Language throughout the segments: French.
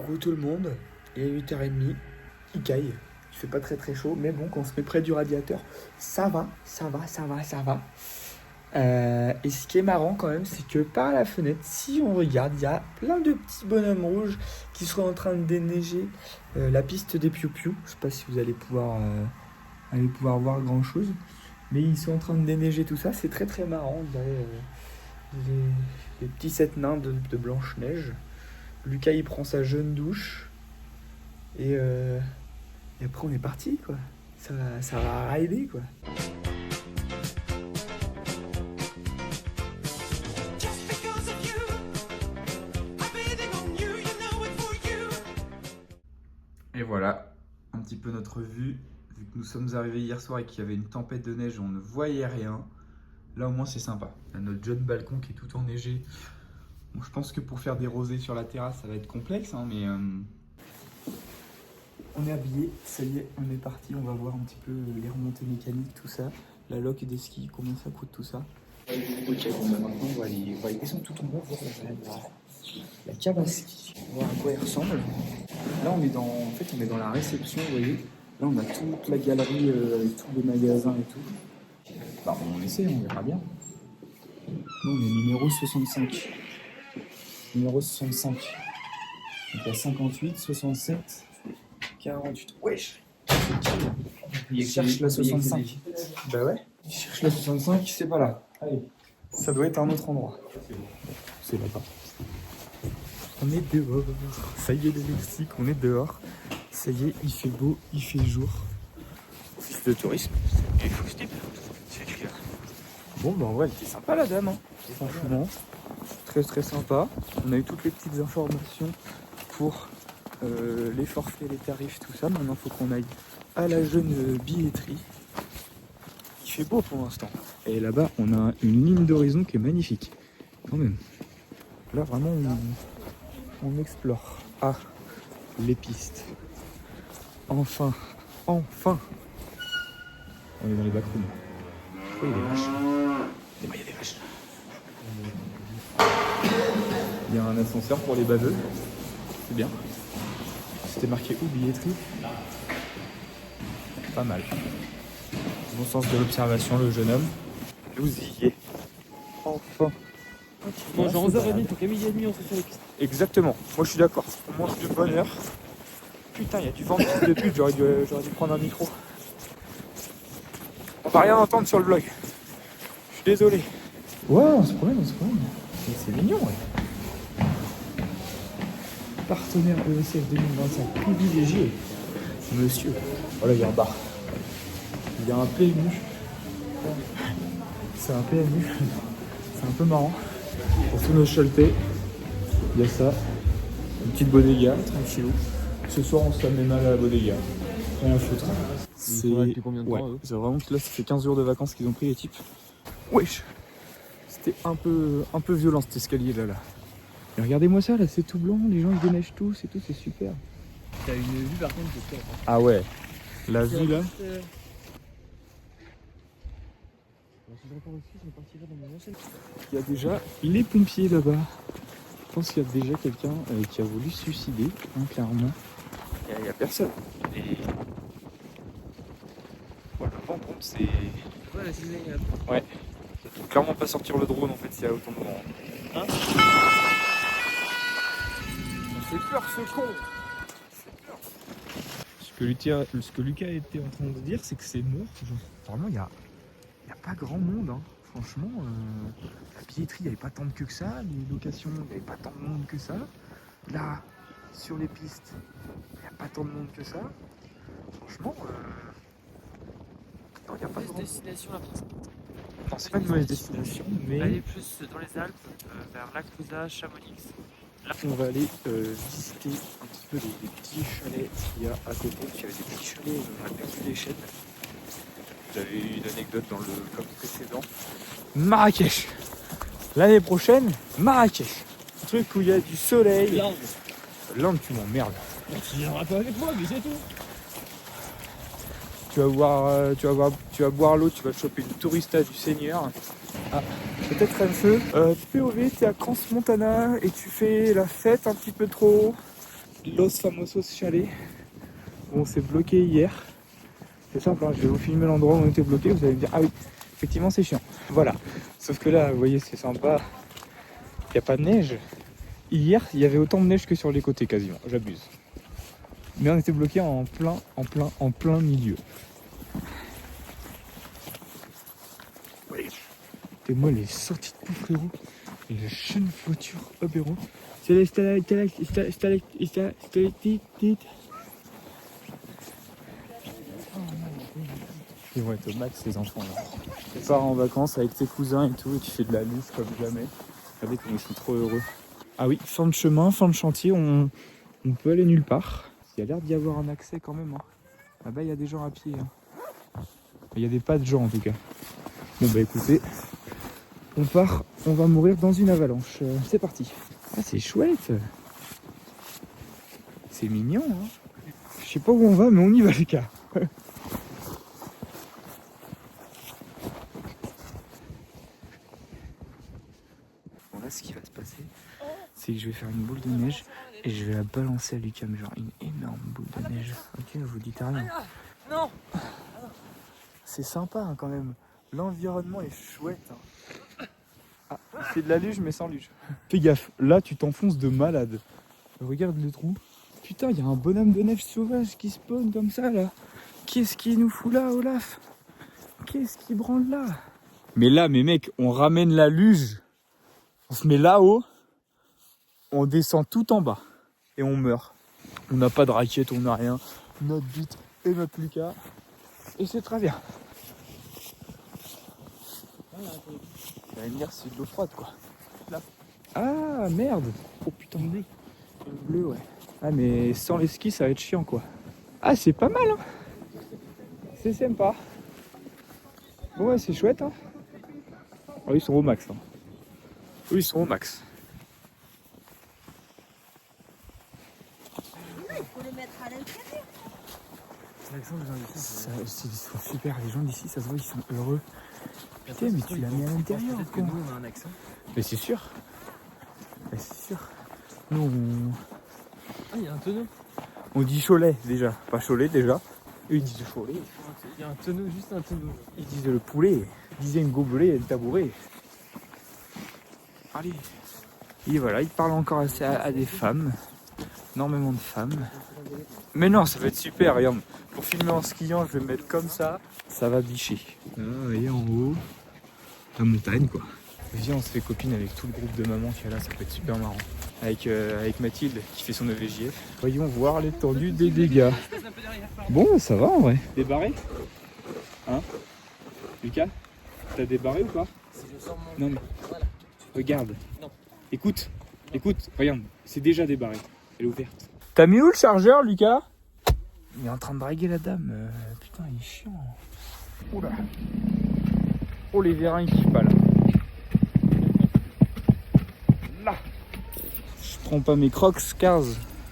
Coucou tout le monde, il est 8h30, il caille, il fait pas très chaud, mais bon, quand on se met près du radiateur, ça va. Et ce qui est marrant quand même, c'est que par la fenêtre, si on regarde, il y a plein de petits bonhommes rouges qui sont en train de déneiger la piste des Piou-Piou. Je sais pas si vous allez pouvoir voir grand chose, mais ils sont en train de déneiger tout ça, c'est très marrant, on dirait les petits sept nains de Blanche-Neige. Lucas il prend sa jeune douche et après on est parti quoi. Ça va rider quoi. Et voilà, un petit peu notre vue. Vu que nous sommes arrivés hier soir et qu'il y avait une tempête de neige, on ne voyait rien. Là au moins c'est sympa. On a notre jeune balcon qui est tout enneigé. Bon, je pense que pour faire des rosés sur la terrasse, ça va être complexe, hein, mais on est habillé, ça y est, on est parti. On va voir un petit peu les remontées mécaniques, tout ça, la loque des skis, combien ça coûte, tout ça. Ok, bon, bah, maintenant on va aller descendre tout en bas, voir la cave à ski, voir à quoi elle ressemble. Là, on est dans la réception, vous voyez. Là, on a toute la galerie, tous les magasins et tout. Bah, on essaie, on verra bien. Là, on est numéro 65. Numéro 65. Donc il y a 58, 67, 48. Wesh! Il cherche la 65. Bah ouais. Il cherche la 65, c'est pas là. Allez. Ça doit être un autre endroit. C'est là-bas. On est dehors. Ça y est, les Mexiques, on est dehors. Ça y est, il fait beau, il fait jour. Office de tourisme. Il faut se dire. C'est écrit là. Bon, bah en vrai, elle était sympa la dame. Hein. Franchement. Très sympa. On a eu toutes les petites informations pour les forfaits, les tarifs, tout ça. Maintenant, il faut qu'on aille à la jeune billetterie. Il fait beau pour l'instant. Et là-bas, on a une ligne d'horizon qui est magnifique. Quand même. Là, vraiment, on explore. Ah, les pistes. Enfin. On est dans les backrooms. Oh, il y a des vaches. Il y a des vaches. Il y a un ascenseur pour les baveux. C'est bien. C'était marqué où, billetterie? Pas mal. Bon sens de l'observation, le jeune homme. Nous y est. Enfin. Bon, genre 11h30, donc à midi et demi, on se fait les pistes. Exactement. Moi, je suis d'accord. On mange de bonne heure. Putain, il y a du vent de fils de pute. J'aurais dû prendre un micro. On va rien entendre sur le vlog. Je suis désolé. Ouais, on se promène. Mais c'est mignon, ouais. Partenaire ESF 2025 privilégié. Monsieur. Voilà, il y a un bar. Il y a un PMU. C'est un PMU. C'est un peu marrant. Pour tous nos cholletés, il y a ça. Une petite bodega, tranquillou. Ce soir, on se met mal à la bodega. Rien à foutre. C'est depuis combien de temps, eux ? C'est vraiment que là, ça fait 15 jours de vacances qu'ils ont pris, les types. Wesh! C'était un peu violent cet escalier là. Et regardez-moi ça, là, c'est tout blanc, les gens ils déneigent tous et tout, c'est super. T'as une vue par contre de top. Ah ouais, la vue là. Il y a déjà les pompiers là-bas. Je pense qu'il y a déjà quelqu'un qui a voulu se suicider, hein, clairement. Il n'y a personne. Et... Voilà, le vent pompe, c'est... Ouais, c'est génial. Ouais. Faut clairement pas sortir le drone en fait s'il y a autant de vent. Hein? On fait peur ce con. Ce que Lucas était en train de dire, c'est que c'est mort. Vraiment, il y a pas grand monde. Hein. Franchement, la billetterie, il n'y avait pas tant de queue que ça. Les locations, il n'y avait pas tant de monde que ça. Là, sur les pistes, il n'y a pas tant de monde que ça. Franchement, non, il n'y a pas de Destination la France. Non, c'est pas une mauvaise destination, mais... Aller plus dans les Alpes, vers Lac Clusaz, Chamonix. Là, on va aller visiter un petit peu les petits chalets qu'il y a à côté. Il y avait des petits chalets, on a perdu l'échelle. J'avais eu une anecdote dans le vlog précédent. Marrakech. L'année prochaine, Marrakech. Un truc où il y a du soleil. L'Inde, tu m'emmerdes. Tu viendras pas avec moi, mais c'est tout. Tu vas boire l'eau, tu vas choper une tourista du Seigneur. Ah, peut-être un feu. POV, t'es à Crans Montana et tu fais la fête un petit peu trop. Los Famosos Chalets où on s'est bloqué hier. C'est simple, hein, je vais vous filmer l'endroit où on était bloqué, vous allez me dire ah oui, effectivement c'est chiant. Voilà. Sauf que là, vous voyez, c'est sympa. Il n'y a pas de neige. Hier, il y avait autant de neige que sur les côtés quasiment, j'abuse. Mais on était bloqué en plein milieu. Et moi les sorties de pouf frérot. Et la chaîne voiture, hop héros. C'est les stalactites. Ils vont être au max ces enfants là. Tu pars en vacances avec tes cousins et tout et tu fais de la luge comme jamais. Regardez comme ils sont trop heureux. Ah oui, fin de chemin, fin de chantier, on peut aller nulle part. Il y a l'air d'y avoir un accès quand même. Hein. Là-bas il y a des gens à pied. Hein. Il y a des pas de gens en tout cas. Bon bah écoutez, on part, on va mourir dans une avalanche. C'est parti. Ah c'est chouette. C'est mignon. Hein. Je sais pas où on va mais on y va les gars. Bon là ce qui va se passer, c'est que je vais faire une boule de neige et je vais la balancer à Lucas, mais genre une énorme boule de neige. Ok, vous dites rien. Non. C'est sympa hein, quand même. L'environnement est chouette. Hein. Ah, c'est de la luge mais sans luge. Fais gaffe, là tu t'enfonces de malade. Regarde le trou. Putain, il y a un bonhomme de neige sauvage qui spawn comme ça là. Qu'est-ce qui nous fout là, Olaf? Qu'est-ce qui branle là? Mais là, mes mecs, on ramène la luge. On se met là-haut. On descend tout en bas. Et on meurt. On n'a pas de raquette, on n'a rien. Notre bite et notre Lucas. Et c'est très bien. Vous allez me dire c'est de l'eau froide quoi. Là. Ah merde. Oh putain de bleu. Bleu ouais. Ah mais sans les skis ça va être chiant quoi. Ah c'est pas mal hein. C'est sympa. Bon ouais c'est chouette hein. Oh, ils sont au max hein. Oui ils sont au max. Il faut les mettre à l'intérieur. Ils sont super, les gens d'ici ça se voit ils sont heureux. Putain mais tu l'as mis à l'intérieur quoi. Nous on a un accent. Mais c'est sûr. Mais c'est sûr. Nous on... Ah il y a un tonneau. On dit Cholet déjà, pas Cholet déjà. Eux ils disent Cholet. Il y a un tonneau, juste un tonneau. Ils disent le poulet. Ils disaient une gobelet et le tabouret. Allez. Et voilà, ils parlent encore à des femmes. Énormément de femmes. Mais non, ça va être super, regarde. Pour filmer en skiant, je vais me mettre comme ça. Ça va bicher. Là, vous voyez en haut, la montagne quoi. Viens, on se fait copine avec tout le groupe de mamans qu'il y a là, ça peut être super marrant. Avec Mathilde qui fait son EVJF. Voyons voir l'étendue des dégâts. Bon, ça va en vrai. Débarré? Hein? Lucas? T'as débarré ou pas? Non mais. Regarde. Non. Écoute, regarde, c'est déjà débarré. Elle est ouverte. T'as mis où le chargeur, Lucas? Il est en train de draguer la dame. Putain, il est chiant. Oula. Oh, les vérins, ils kiffent pas là. Là. Je prends pas mes crocs, Cars.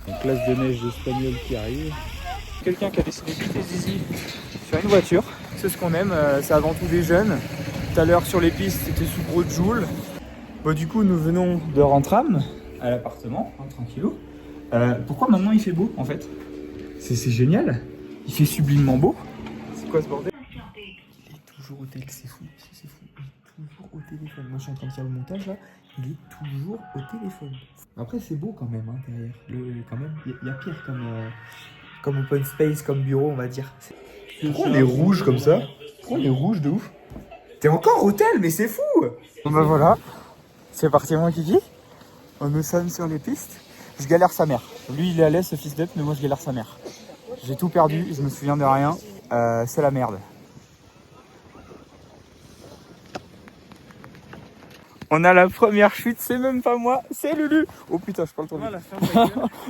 Une classe de neige espagnole qui arrive. Quelqu'un qui a décidé de quitter Zizi sur une voiture. C'est ce qu'on aime, c'est avant tout des jeunes. Tout à l'heure sur les pistes, c'était sous gros Joule. Bon, du coup, nous venons de Rentram à l'appartement, hein, tranquillou. Pourquoi maintenant il fait beau en fait? C'est génial. Il fait sublimement beau. C'est quoi ce bordel? Il est toujours au téléphone, c'est fou, c'est fou. Il est toujours au téléphone. Moi je suis en train de faire le montage là. Il est toujours au téléphone. Après c'est beau quand même hein, derrière. Quand même, il y a pire comme open space, comme bureau on va dire. Pourquoi on est rouge comme ça? Pourquoi on est rouge de ouf? T'es encore hôtel, mais c'est fou! Bon bah voilà, c'est parti moi qui dis. Nous sommes sur les pistes. Je galère sa mère. Lui il est à l'aise ce fils d'up, mais moi je galère sa mère. J'ai tout perdu, je me souviens de rien. C'est la merde. On a la première chute, c'est même pas moi, c'est Lulu. Oh putain, je parle trop vite.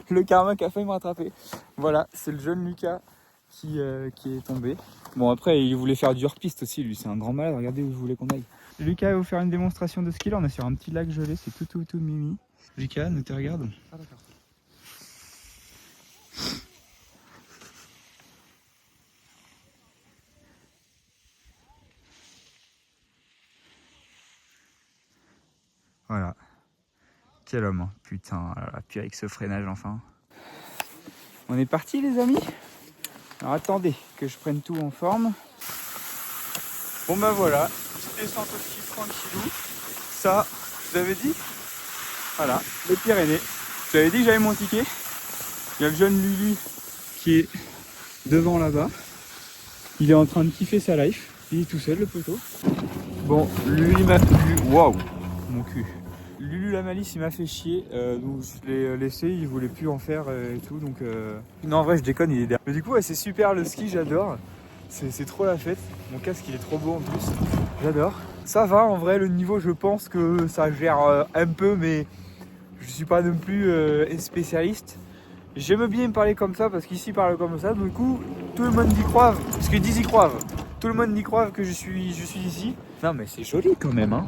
Le karma qui a failli me rattraper. Voilà, c'est le jeune Lucas qui est tombé. Bon après il voulait faire du hors-piste aussi lui, c'est un grand malade, regardez où je voulais qu'on aille. Lucas va vous faire une démonstration de ski, là on est sur un petit lac gelé, c'est tout mimi. Lucas, nous te regarde. Ah d'accord. Voilà. Quel homme, hein. Putain, puis avec ce freinage enfin. On est parti les amis. Alors attendez que je prenne tout en forme. Bon bah voilà, petite descente au ski tranquillou. Ça, je vous avais dit. Voilà, les Pyrénées. Je vous avais dit que j'avais mon ticket. Il y a le jeune Lulu qui est devant là-bas. Il est en train de kiffer sa life. Il est tout seul le poteau. Bon, Lulu m'a... Waouh, mon cul. Lulu la malice il m'a fait chier, donc je l'ai laissé, il voulait plus en faire et tout, donc non en vrai je déconne, il est derrière. Mais du coup ouais, c'est super le ski, j'adore, c'est trop la fête, mon casque il est trop beau en plus, j'adore. Ça va en vrai, le niveau je pense que ça gère un peu, mais je suis pas non plus spécialiste. J'aime bien me parler comme ça parce qu'ici il parle comme ça, du coup tout le monde y croit, parce qu'ils disent y croient, tout le monde y croit que je suis ici. Non mais c'est joli quand même hein.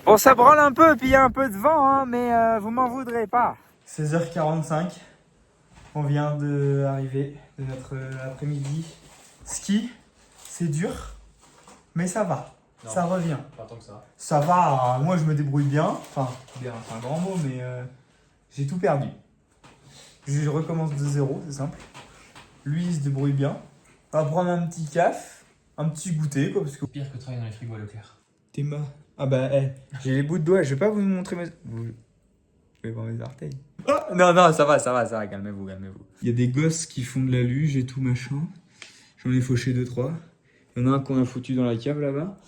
Bon, ça branle un peu, puis il y a un peu de vent, hein, mais vous m'en voudrez pas. 16h45, on vient d'arriver de notre après-midi. Ski, c'est dur, mais ça va, non, ça revient. Pas tant que ça. Ça va, moi je me débrouille bien. Enfin, bien, c'est un grand mot, mais j'ai tout perdu. Je recommence de zéro, c'est simple. Lui, il se débrouille bien. On va prendre un petit caf, un petit goûter, quoi, parce que... Pire que travailler dans les frigos à Leclerc. T'es ma... Ah bah, j'ai les bouts de doigts, je vais pas vous montrer mes... Je vais voir mes orteils. Oh non, ça va, calmez-vous. Il y a des gosses qui font de la luge et tout machin. J'en ai fauché 2-3. Il y en a un qu'on a foutu dans la cave là-bas.